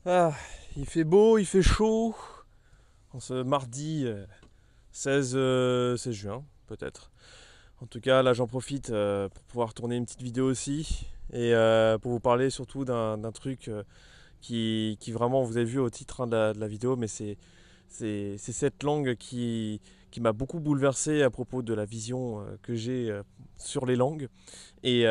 Ah, il fait beau, il fait chaud. En ce mardi 16 juin, peut-être. En tout cas, là, j'en profite pour pouvoir tourner une petite vidéo aussi. Et pour vous parler surtout d'un truc qui vraiment, vous avez vu au titre hein, de la vidéo, mais c'est cette langue qui m'a beaucoup bouleversé à propos de la vision que j'ai sur les langues. Et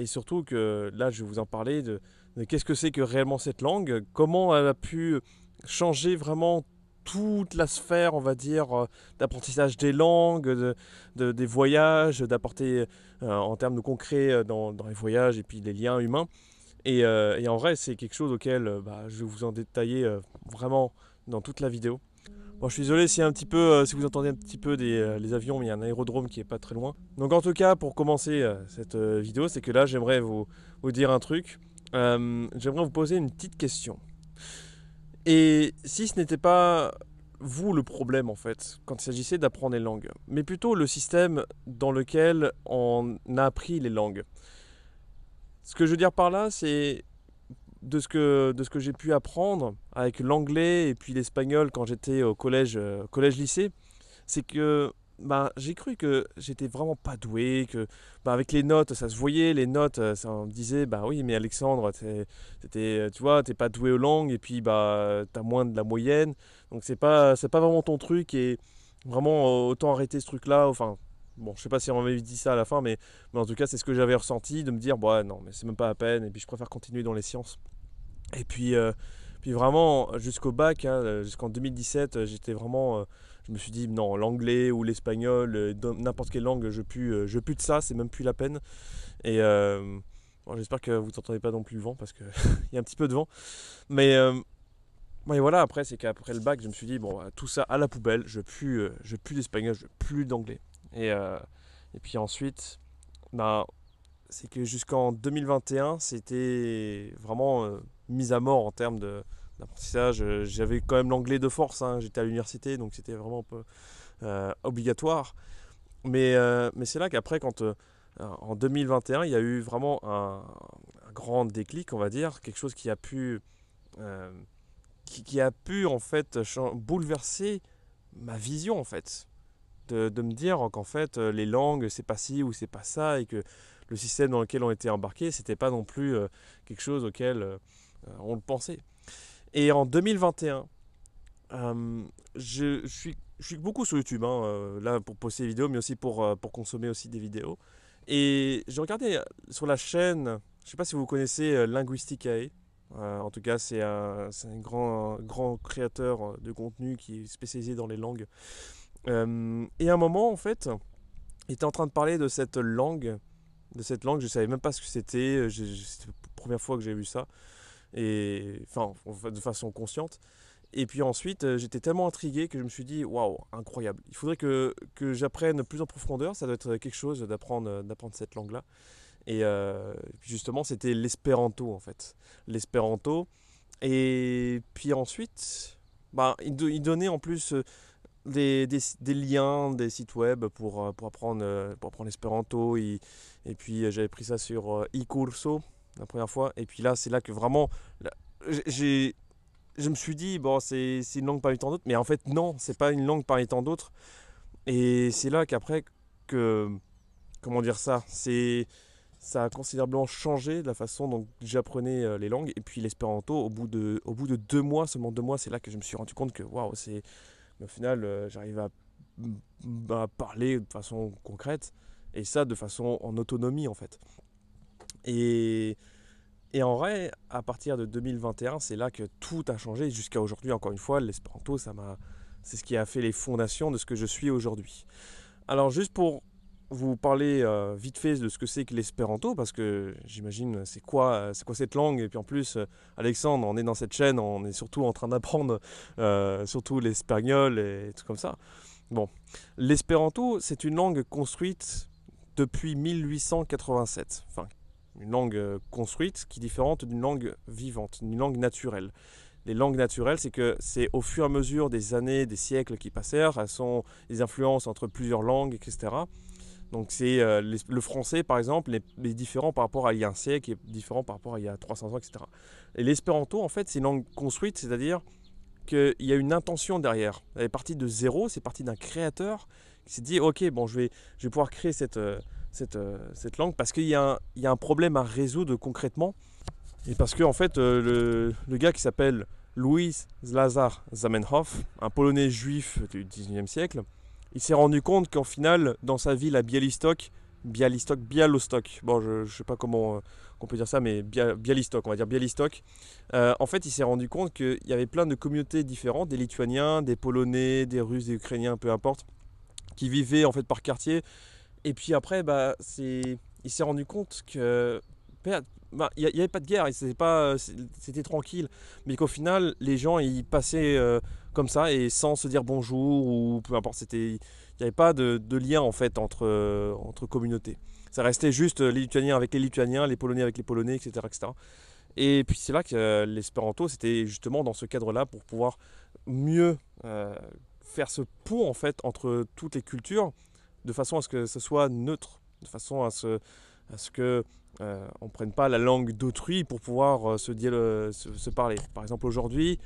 surtout que là, je vais vous en parler de qu'est-ce que c'est que réellement cette langue, comment elle a pu changer vraiment toute la sphère, on va dire, d'apprentissage des langues, des voyages, d'apporter en termes de concret dans les voyages et puis les liens humains. Et en vrai, c'est quelque chose auquel bah, je vais vous en détailler vraiment dans toute la vidéo. Bon, je suis désolé si, un petit peu, si vous entendez un petit peu les avions, mais il y a un aérodrome qui est pas très loin. Donc en tout cas, pour commencer cette vidéo, c'est que là, j'aimerais vous dire un truc. J'aimerais vous poser une petite question. Et si ce n'était pas vous le problème en fait, quand il s'agissait d'apprendre les langues, mais plutôt le système dans lequel on a appris les langues. Ce que je veux dire par là, c'est de ce que j'ai pu apprendre avec l'anglais et puis l'espagnol quand j'étais au collège-lycée, c'est que bah, j'ai cru que j'étais vraiment pas doué, que bah, avec les notes, ça se voyait, les notes, ça me disait, bah oui, mais Alexandre, tu vois, t'es pas doué aux langues, et puis bah, t'as moins de la moyenne, donc c'est pas vraiment ton truc, et vraiment, autant arrêter ce truc-là, enfin, bon, je sais pas si on m'avait dit ça à la fin, mais en tout cas, c'est ce que j'avais ressenti, de me dire, bah non, mais c'est même pas la peine, et puis je préfère continuer dans les sciences. Et puis vraiment, jusqu'au bac, hein, jusqu'en 2017, j'étais vraiment. Je me suis dit, non, l'anglais ou l'espagnol, n'importe quelle langue, je pue de ça, c'est même plus la peine. Et bon, j'espère que vous n'entendez pas non plus le vent, parce qu'il y a un petit peu de vent. Mais ouais, voilà, après, c'est qu'après le bac, je me suis dit, bon, tout ça à la poubelle, je pue d'espagnol, je pue d'anglais. Et, euh, et puis ensuite, bah, c'est que jusqu'en 2021, c'était vraiment mis à mort en termes d'apprentissage. J'avais quand même l'anglais de force, hein, j'étais à l'université, donc c'était vraiment un peu obligatoire. Mais c'est là qu'après, en 2021, il y a eu vraiment un grand déclic, on va dire, quelque chose euh, qui a pu en fait bouleverser ma vision en fait de me dire qu'en fait les langues c'est pas ci ou c'est pas ça et que le système dans lequel on était embarqué c'était pas non plus quelque chose auquel on le pensait. Et en 2021, je suis beaucoup sur YouTube, hein, là pour poster des vidéos mais aussi pour consommer aussi des vidéos. Et j'ai regardé sur la chaîne, je sais pas si vous connaissez Linguisticae. En tout cas, c'est un grand créateur de contenu qui est spécialisé dans les langues. Et à un moment, en fait, il était en train de parler de cette langue. De cette langue, je savais même pas ce que c'était. C'était la première fois que j'ai vu ça. Et enfin, de façon consciente. Et puis ensuite, j'étais tellement intrigué que je me suis dit, waouh, incroyable. Il faudrait que j'apprenne plus en profondeur. Ça doit être quelque chose d'apprendre cette langue-là. Et puis justement, c'était l'espéranto en fait. L'espéranto. Et puis ensuite, bah, il donnait en plus des liens, des sites web pour apprendre l'espéranto. Et puis j'avais pris ça sur eCurso la première fois. Et puis là, c'est là que vraiment, là, j'ai, je me suis dit, bon, c'est une langue parmi tant d'autres. Mais en fait, non, c'est pas une langue parmi tant d'autres. Et c'est là qu'après, que, comment dire ça, ça a considérablement changé la façon dont j'apprenais les langues. Et puis l'espéranto, au bout de 2 mois, seulement 2 mois, c'est là que je me suis rendu compte que, waouh, mais au final, j'arrive à parler de façon concrète et ça de façon en autonomie en fait. Et, et en vrai, à partir de 2021, c'est là que tout a changé jusqu'à aujourd'hui. Encore une fois, l'espéranto, c'est ce qui a fait les fondations de ce que je suis aujourd'hui. Alors juste pour vous parler vite fait de ce que c'est que l'espéranto, parce que j'imagine c'est quoi cette langue, et puis en plus, Alexandre, on est dans cette chaîne, on est surtout en train d'apprendre surtout l'espagnol et tout comme ça. Bon, l'espéranto, c'est une langue construite depuis 1887, enfin une langue construite qui est différente d'une langue vivante, d'une langue naturelle. Les langues naturelles, c'est que c'est au fur et à mesure des années, des siècles qui passèrent, elles sont les influences entre plusieurs langues, etc. Donc c'est le français par exemple est différent par rapport à il y a un siècle, est différent par rapport à il y a 300 ans, etc. Et l'espéranto en fait c'est une langue construite, c'est-à-dire qu'il y a une intention derrière. Elle est partie de zéro, c'est parti d'un créateur qui s'est dit ok bon je vais pouvoir créer cette langue parce qu'il y a un problème à résoudre concrètement. Et parce que en fait le gars qui s'appelle Louis Lazar Zamenhof, un Polonais juif du 19e siècle, il s'est rendu compte qu'en final, dans sa ville à Bialystok, bon je ne sais pas comment on peut dire ça, mais Bialystok, on va dire Bialystok, en fait il s'est rendu compte qu'il y avait plein de communautés différentes, des Lituaniens, des Polonais, des Russes, des Ukrainiens, peu importe, qui vivaient en fait par quartier. Et puis après, il s'est rendu compte que il n'y avait pas de guerre, c'était tranquille, mais qu'au final, les gens ils passaient comme ça et sans se dire bonjour ou peu importe, il n'y avait pas de lien en fait entre communautés. Ça restait juste les Lituaniens avec les Lituaniens, les Polonais avec les Polonais, etc. etc. Et puis c'est là que l'espéranto, c'était justement dans ce cadre-là pour pouvoir mieux faire ce pont en fait entre toutes les cultures, de façon à ce que ce soit neutre, de façon à ce que on ne prenne pas la langue d'autrui pour pouvoir se parler. Par exemple, aujourd'hui,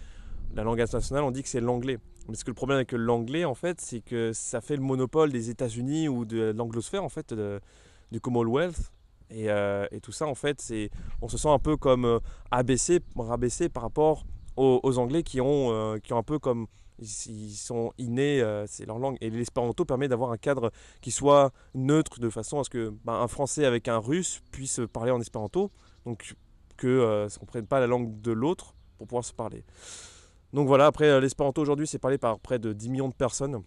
la langue internationale, on dit que c'est l'anglais. Mais ce que le problème avec l'anglais, en fait, c'est que ça fait le monopole des États-Unis ou de l'anglosphère, en fait, du Commonwealth. Et tout ça, en fait, on se sent un peu comme rabaissé par rapport aux Anglais qui ont un peu comme ils sont innés, c'est leur langue. Et l'espéranto permet d'avoir un cadre qui soit neutre de façon à ce que un Français avec un Russe puisse parler en espéranto, donc que on ne prenne pas la langue de l'autre pour pouvoir se parler. Donc voilà, après l'espéranto aujourd'hui c'est parlé par près de 10 millions de personnes,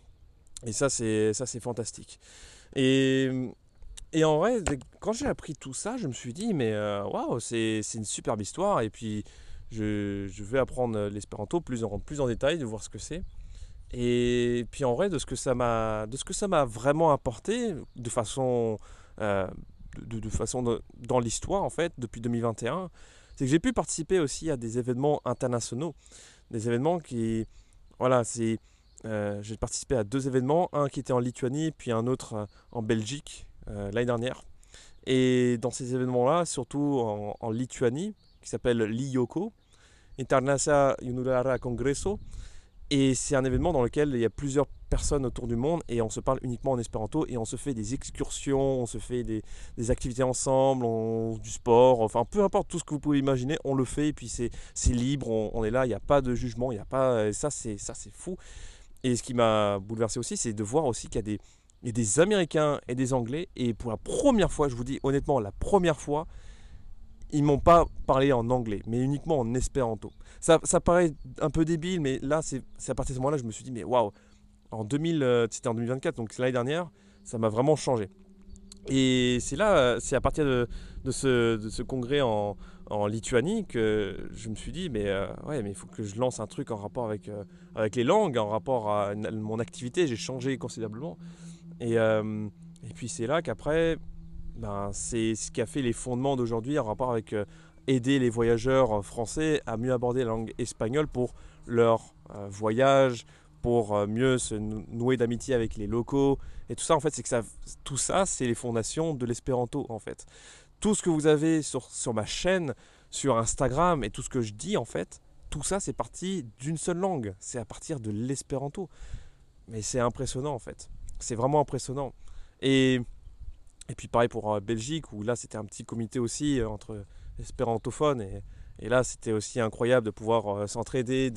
et ça c'est fantastique. Et, et en vrai, quand j'ai appris tout ça, je me suis dit mais waouh, c'est une superbe histoire, et puis je vais apprendre l'espéranto plus en détail, de voir ce que c'est. Et puis en vrai, de ce que ça m'a vraiment apporté, de façon, euh, dans l'histoire en fait, depuis 2021, c'est que j'ai pu participer aussi à des événements internationaux, des événements qui, voilà, j'ai participé à deux événements, un qui était en Lituanie, puis un autre en Belgique l'année dernière. Et dans ces événements-là, surtout en Lituanie, qui s'appelle l'IOCO, International Junulare Congresso. Et c'est un événement dans lequel il y a plusieurs personnes autour du monde et on se parle uniquement en espéranto et on se fait des excursions, on se fait des activités ensemble, du sport, enfin peu importe tout ce que vous pouvez imaginer, on le fait et puis c'est libre, on est là, il n'y a pas de jugement, il y a pas, ça c'est fou. Et ce qui m'a bouleversé aussi, c'est de voir aussi il y a des Américains et des Anglais, et pour la première fois, je vous dis honnêtement, la première fois, ils m'ont pas parlé en anglais, mais uniquement en espéranto. Ça paraît un peu débile, mais là, c'est à partir de ce moment-là, je me suis dit, mais waouh, c'était en 2024, donc l'année dernière, ça m'a vraiment changé. Et c'est là, c'est à partir de ce congrès en Lituanie que je me suis dit, mais ouais, mais il faut que je lance un truc en rapport avec les langues, en rapport à mon activité. J'ai changé considérablement. Et, euh, et puis c'est là qu'après, c'est ce qui a fait les fondements d'aujourd'hui en rapport avec aider les voyageurs français à mieux aborder la langue espagnole pour leur voyage, pour mieux se nouer d'amitié avec les locaux. Et tout ça, en fait, tout ça, c'est les fondations de l'espéranto, en fait. Tout ce que vous avez sur ma chaîne, sur Instagram, et tout ce que je dis, en fait, tout ça, c'est parti d'une seule langue. C'est à partir de l'espéranto. Mais c'est impressionnant, en fait. C'est vraiment impressionnant. Et et puis pareil pour Belgique, où là c'était un petit comité aussi entre espérantophones. Et là c'était aussi incroyable de pouvoir s'entraider,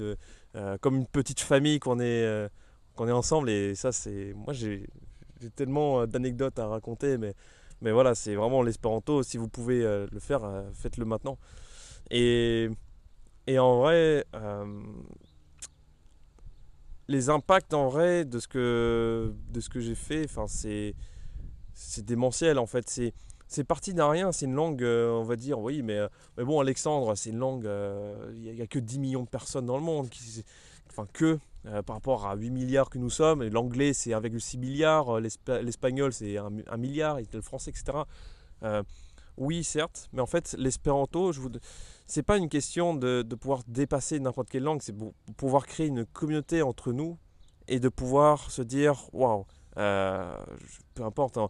comme une petite famille qu'on est ensemble. Et ça c'est... Moi j'ai tellement d'anecdotes à raconter, mais voilà, c'est vraiment l'espéranto. Si vous pouvez le faire, faites-le maintenant. Et, et en vrai, les impacts en vrai de ce que j'ai fait, enfin c'est démentiel en fait. C'est parti d'un rien, c'est une langue, on va dire, oui, mais bon, Alexandre, c'est une langue, il n'y a que 10 millions de personnes dans le monde, enfin par rapport à 8 milliards que nous sommes. Et l'anglais, c'est 1,6 milliard, l'espagnol, c'est 1 milliard, et le français, etc. Euh, oui, certes, mais en fait, l'espéranto, c'est pas une question de pouvoir dépasser n'importe quelle langue, c'est pour pouvoir créer une communauté entre nous et de pouvoir se dire, waouh, peu importe, hein,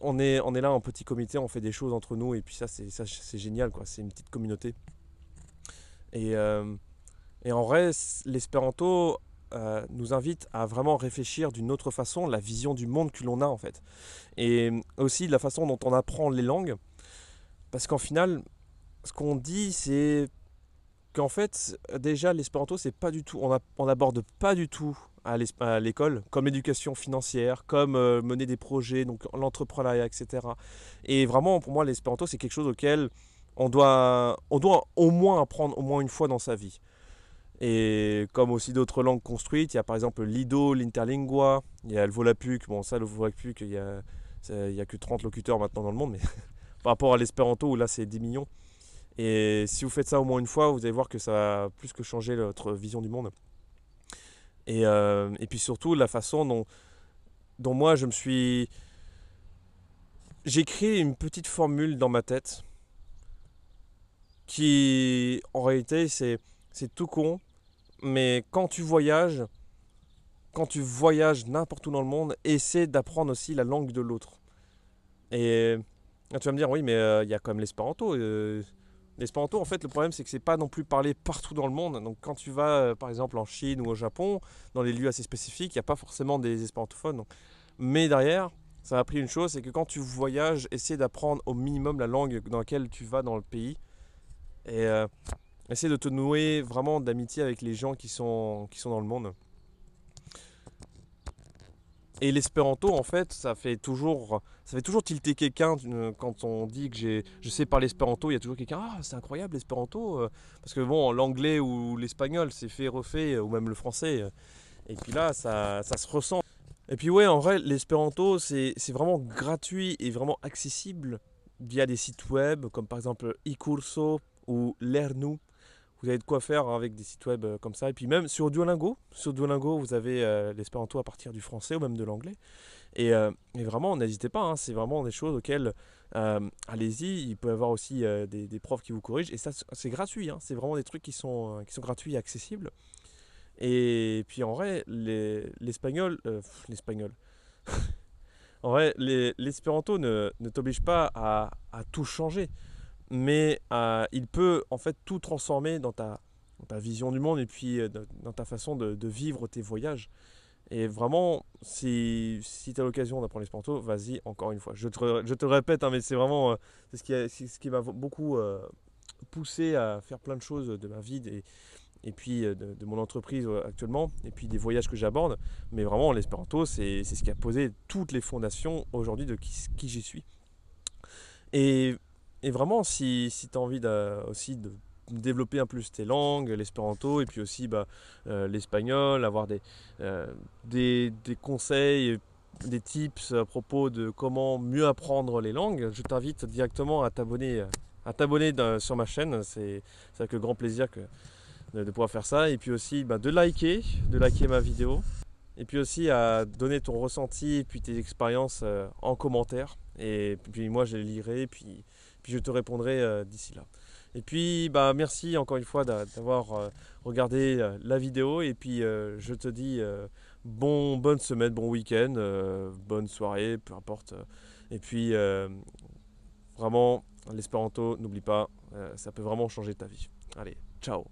on est là en petit comité, on fait des choses entre nous et puis ça c'est génial quoi, c'est une petite communauté. Et, euh, et en vrai, l'espéranto nous invite à vraiment réfléchir d'une autre façon la vision du monde que l'on a en fait. Et aussi la façon dont on apprend les langues, parce qu'en final, ce qu'on dit c'est qu'en fait, déjà l'espéranto c'est pas du tout, on n'aborde pas du tout à l'école, comme l'éducation financière, comme mener des projets, donc l'entrepreneuriat, etc. Et vraiment, pour moi, l'espéranto, c'est quelque chose auquel on doit au moins apprendre au moins une fois dans sa vie. Et comme aussi d'autres langues construites, il y a par exemple l'Ido, l'Interlingua, il y a le Volapük. Bon, ça, le Volapük, il y a que 30 locuteurs maintenant dans le monde, mais par rapport à l'espéranto, où là, c'est 10 millions. Et si vous faites ça au moins une fois, vous allez voir que ça va plus que changer votre vision du monde. Et puis surtout, la façon dont moi, j'ai créé une petite formule dans ma tête qui, en réalité, c'est tout con. Mais quand tu voyages n'importe où dans le monde, essaie d'apprendre aussi la langue de l'autre. Et tu vas me dire, oui, mais il y a quand même l'espéranto. L'espéranto, en fait, le problème, c'est que c'est pas non plus parlé partout dans le monde. Donc, quand tu vas, par exemple, en Chine ou au Japon, dans des lieux assez spécifiques, il n'y a pas forcément des espérantophones. Mais derrière, ça m'a appris une chose, c'est que quand tu voyages, essaie d'apprendre au minimum la langue dans laquelle tu vas dans le pays. Et essaie de te nouer vraiment d'amitié avec les gens qui sont dans le monde. Et l'espéranto, en fait, ça fait toujours tilter quelqu'un quand on dit que je sais parler espéranto. Il y a toujours quelqu'un, ah, c'est incroyable l'espéranto. Parce que bon, l'anglais ou l'espagnol, c'est fait, refait, ou même le français. Et puis là, ça se ressent. Et puis ouais, en vrai, l'espéranto, c'est vraiment gratuit et vraiment accessible via des sites web, comme par exemple iCurso ou Lernu. Vous avez de quoi faire avec des sites web comme ça. Et puis même sur Duolingo vous avez l'espéranto à partir du français ou même de l'anglais. Et vraiment, n'hésitez pas, hein, c'est vraiment des choses auxquelles allez-y. Il peut y avoir aussi des profs qui vous corrigent. Et ça, c'est gratuit, hein, c'est vraiment des trucs qui sont gratuits et accessibles. Et puis en vrai, l'espagnol. En vrai, l'espéranto ne t'oblige pas à tout changer, mais il peut en fait tout transformer dans ta vision du monde et puis dans ta façon de vivre tes voyages. Et vraiment, si tu as l'occasion d'apprendre l'espéranto, vas-y encore une fois. Je te le répète, hein, mais c'est vraiment c'est ce qui m'a beaucoup poussé à faire plein de choses de ma vie et puis de mon entreprise actuellement, et puis des voyages que j'aborde. Mais vraiment, l'espéranto, c'est ce qui a posé toutes les fondations aujourd'hui de qui j'y suis. Et, et vraiment, si tu as envie aussi de développer un peu plus tes langues, l'espéranto, et puis aussi l'espagnol, avoir des conseils, des tips à propos de comment mieux apprendre les langues, je t'invite directement à t'abonner sur ma chaîne. C'est avec grand plaisir de pouvoir faire ça. Et puis aussi de liker ma vidéo. Et puis aussi à donner ton ressenti et puis tes expériences en commentaire. Et puis moi je les lirai, puis je te répondrai d'ici là. Et puis merci encore une fois d'avoir regardé la vidéo. Et puis je te dis bonne semaine, bon week-end, bonne soirée, peu importe. Et puis vraiment, l'espéranto, n'oublie pas, ça peut vraiment changer ta vie. Allez, ciao!